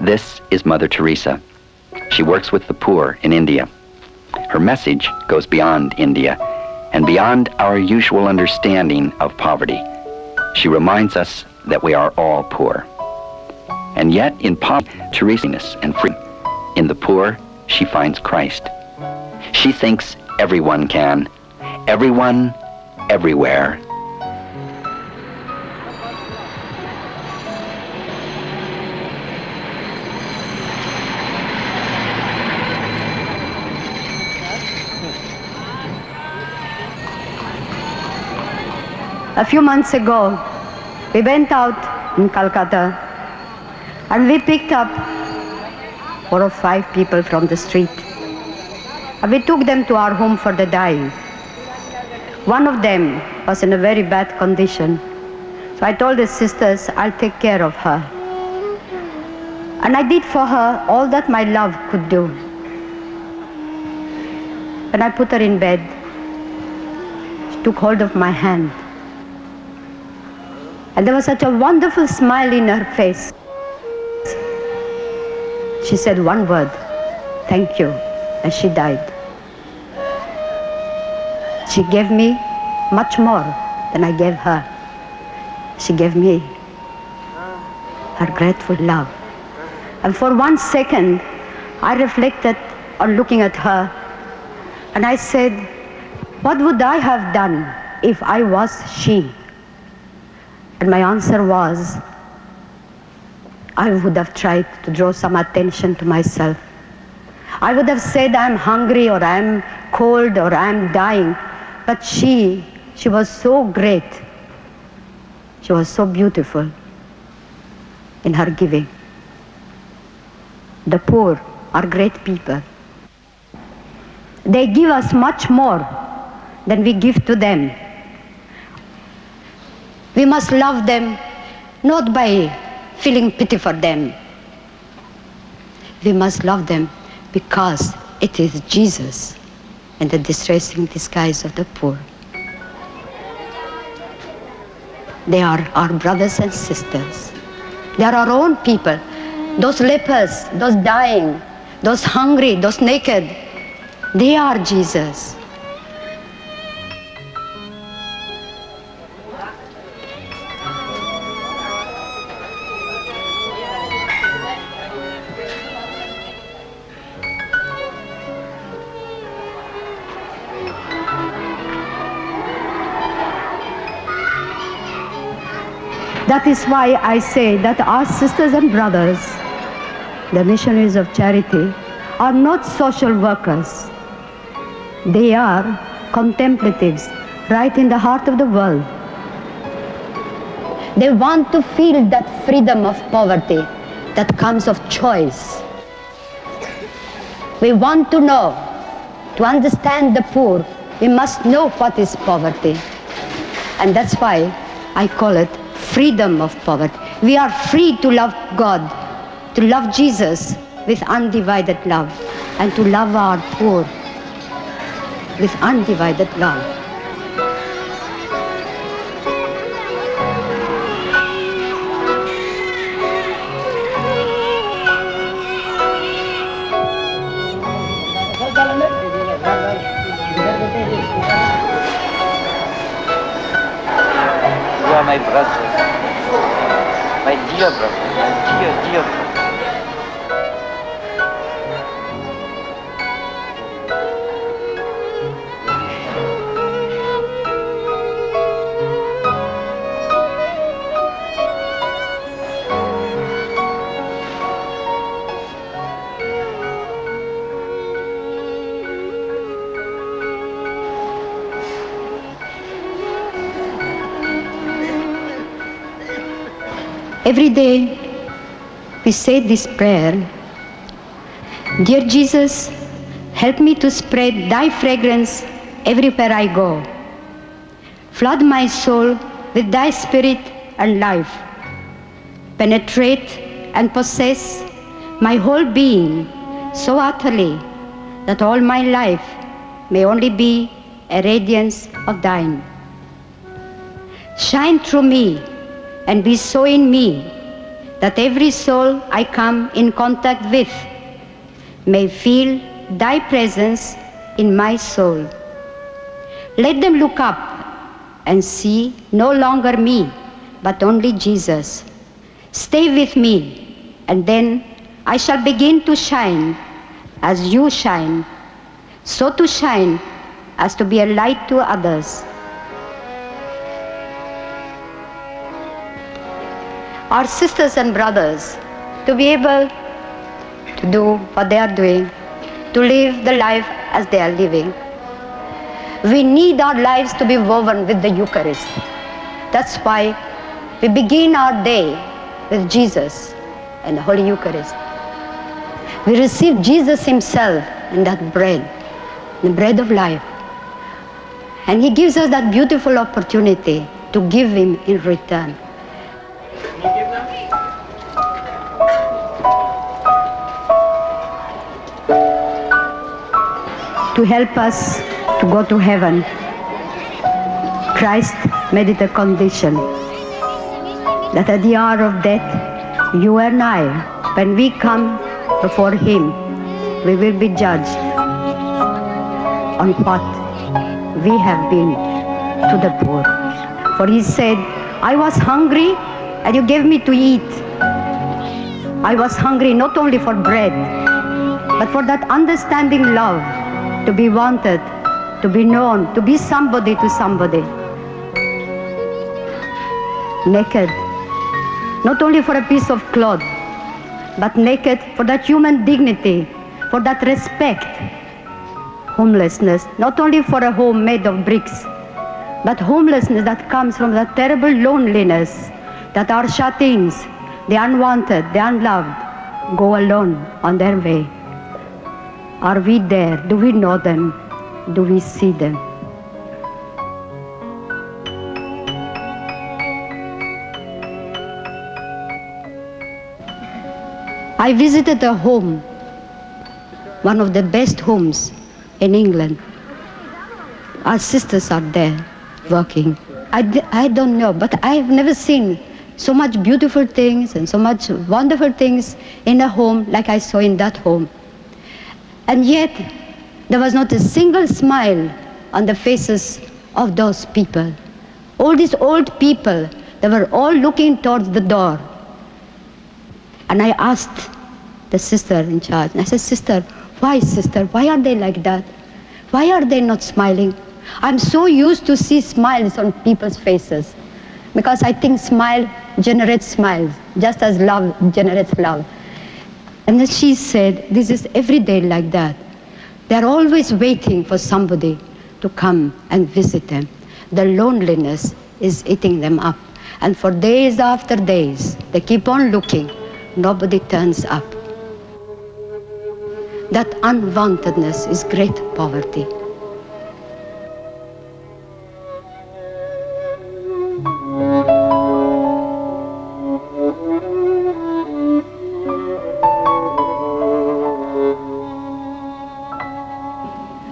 This is Mother Teresa. She works with the poor in India. Her message goes beyond India and beyond our usual understanding of poverty. She reminds us that we are all poor. And yet in poverty, Teresa and freedom. In the poor, she finds Christ. She thinks everyone can. Everyone, everywhere. A few months ago, we went out in Calcutta and we picked up 4 or 5 people from the street. And we took them to our home for the dying. One of them was in a very bad condition. So I told the sisters, I'll take care of her. And I did for her all that my love could do. When I put her in bed, she took hold of my hand. And there was such a wonderful smile in her face. She said one word, thank you, and she died. She gave me much more than I gave her. She gave me her grateful love. And for 1 second, I reflected on looking at her, and I said, what would I have done if I was she? And my answer was, I would have tried to draw some attention to myself. I would have said, I'm hungry, or I'm cold, or I'm dying. But she was so great. She was so beautiful in her giving. The poor are great people. They give us much more than we give to them. We must love them not by feeling pity for them. We must love them because it is Jesus and the distressing disguise of the poor. They are our brothers and sisters. They are our own people. Those lepers, those dying, those hungry, those naked, they are Jesus. That is why I say that our sisters and brothers, the missionaries of charity, are not social workers. They are contemplatives right in the heart of the world. They want to feel that freedom of poverty that comes of choice. We want to know, to understand the poor, we must know what is poverty. And that's why I call it freedom of poverty. We are free to love God, to love Jesus with undivided love, and to love our poor with undivided love. You are my brother, my dear brother, my dear brother. Every day we say this prayer, Dear Jesus, help me to spread thy fragrance everywhere I go. Flood my soul with thy spirit and life. Penetrate and possess my whole being so utterly that all my life may only be a radiance of thine. Shine through me and be so in me that every soul I come in contact with may feel thy presence in my soul. Let them look up and see no longer me, but only Jesus. Stay with me, and then I shall begin to shine as you shine, so to shine as to be a light to others. Our sisters and brothers, to be able to do what they are doing, to live the life as they are living. We need our lives to be woven with the Eucharist. That's why we begin our day with Jesus and the Holy Eucharist. We receive Jesus himself in that bread, the bread of life. And he gives us that beautiful opportunity to give him in return. To help us to go to heaven, Christ made it a condition that at the hour of death, you and I, when we come before him, we will be judged on what we have been to the poor. For he said, I was hungry and you gave me to eat. I was hungry not only for bread, but for that understanding love, to be wanted, to be known, to be somebody to somebody. Naked, not only for a piece of cloth, but naked for that human dignity, for that respect. Homelessness, not only for a home made of bricks, but homelessness that comes from that terrible loneliness that our shut-ins, the unwanted, the unloved, go alone on their way. Are we there? Do we know them? Do we see them? I visited a home, one of the best homes in England. Our sisters are there working. I don't know, but I've never seen so much beautiful things and so much wonderful things in a home like I saw in that home. And yet, there was not a single smile on the faces of those people. All these old people, they were all looking towards the door. And I asked the sister in charge, and I said, sister, why are they like that? Why are they not smiling? I'm so used to see smiles on people's faces, because I think smile generates smiles, just as love generates love. And then she said, this is every day like that. They're always waiting for somebody to come and visit them. The loneliness is eating them up. And for days after days, they keep on looking. Nobody turns up. That unwantedness is great poverty.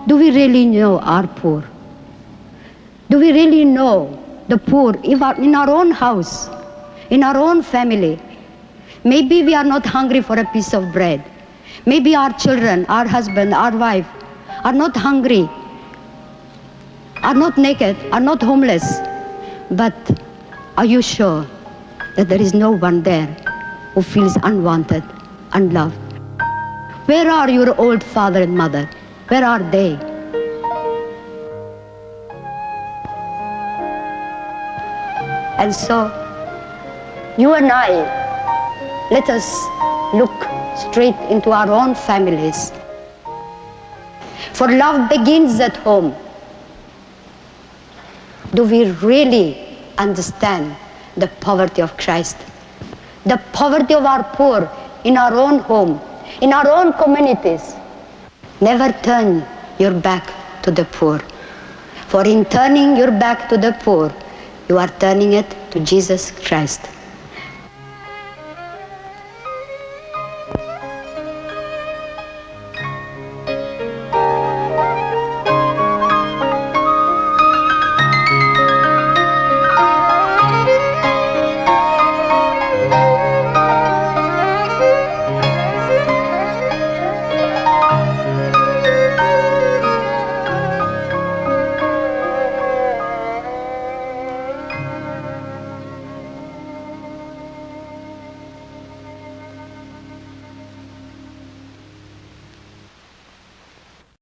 Do we really know our poor? Do we really know the poor in our own house, in our own family? Maybe we are not hungry for a piece of bread. Maybe our children, our husband, our wife are not hungry, are not naked, are not homeless. But are you sure that there is no one there who feels unwanted, unloved? Where are your old father and mother? Where are they? And so, you and I, let us look straight into our own families. For love begins at home. Do we really understand the poverty of Christ? The poverty of our poor in our own home, in our own communities. Never turn your back to the poor. For in turning your back to the poor, you are turning it to Jesus Christ.